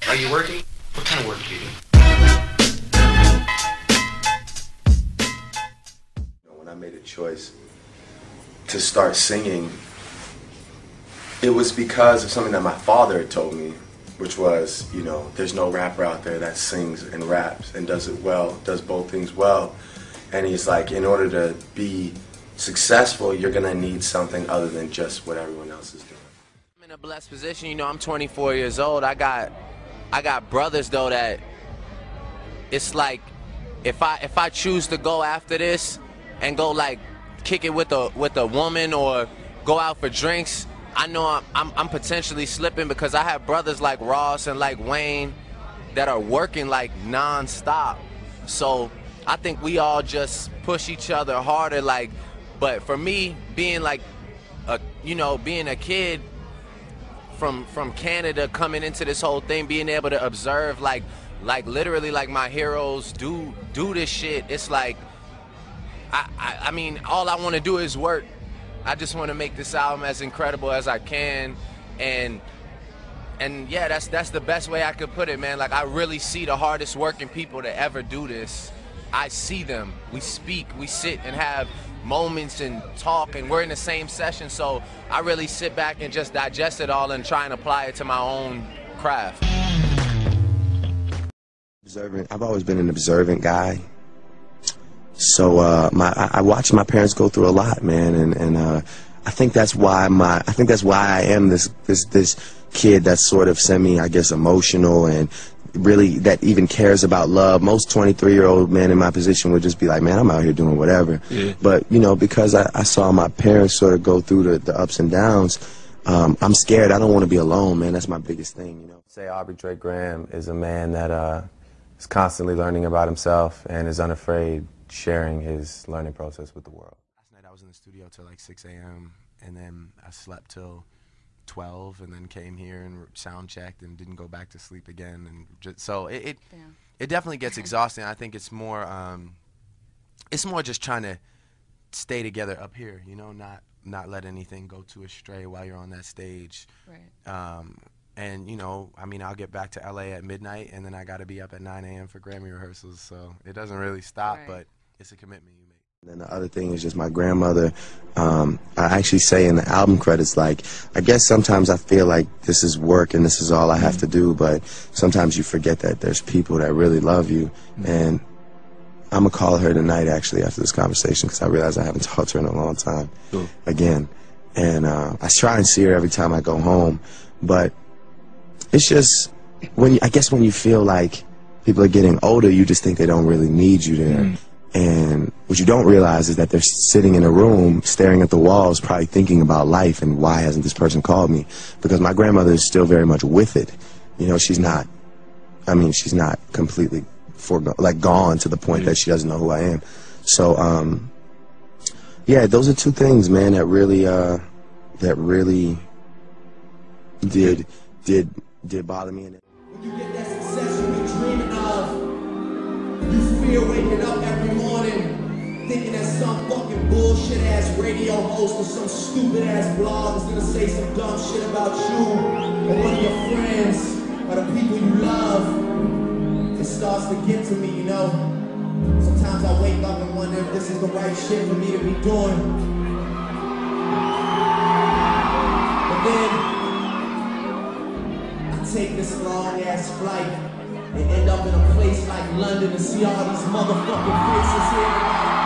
Are you working? What kind of work do you do? When I made a choice to start singing, it was because of something that my father had told me, which was, there's no rapper out there that sings and raps and does it well, does both things well. And he's like, in order to be successful, you're gonna need something other than just what everyone else is doing. I'm in a blessed position, I'm 24 years old. I got brothers though that it's like if I choose to go after this and go like kick it with a woman or go out for drinks, I know I'm potentially slipping because I have brothers like Ross and like Wayne that are working like non-stop. So I think we all just push each other harder, like, but for me, being like being a kid from Canada coming into this whole thing, being able to observe like literally like my heroes do this shit, it's like I mean, all I want to do is work. I just want to make this album as incredible as I can, and yeah, that's the best way I could put it, man. Like, I really see the hardest working people to ever do this. I see them. We speak, we sit and have moments and talk, and we're in the same session, so I really sit back and just digest it all and try and apply it to my own craft. I've always been an observant guy. So I watched my parents go through a lot, man, and I think that's why I am this kid that's sort of I guess, emotional and really that even cares about love. Most 23-year-old men in my position would just be like, man, I'm out here doing whatever. Yeah. But because I saw my parents sort of go through the ups and downs, I'm scared. I don't want to be alone, man. That's my biggest thing, Say Aubrey Drake Graham is a man that is constantly learning about himself and is unafraid sharing his learning process with the world. Last night I was in the studio till like 6 a.m. and then I slept till 12 and then came here and sound checked and didn't go back to sleep again, and so it definitely gets exhausting. I think it's more just trying to stay together up here, not let anything go too astray while you're on that stage. Right. And I mean, I'll get back to LA at midnight and then I got to be up at 9 a.m. for Grammy rehearsals, so it doesn't really stop, but it's a commitment you make. And then the other thing is just my grandmother. I actually say in the album credits, like, I guess sometimes I feel like this is work and this is all I have to do, but sometimes you forget that there's people that really love you. And I'm going to call her tonight, actually, after this conversation, because I realize I haven't talked to her in a long time again. And I try and see her every time I go home, but it's just, I guess when you feel like people are getting older, you just think they don't really need you there. And what you don't realize is that they're sitting in a room staring at the walls, probably thinking about life and why hasn't this person called me? Because my grandmother is still very much with it. She's not completely gone to the point that she doesn't know who I am. So, yeah, those are two things, man, that really did bother me. When you get that success you be dreaming of, you fear waking up every morning thinking that some fucking bullshit ass radio host or some stupid ass blog is gonna say some dumb shit about you or one of your friends or the people you love. It starts to get to me, Sometimes I wake up and wonder if this is the right shit for me to be doing. But then take this long-ass flight and end up in a place like London and see all these motherfucking faces here.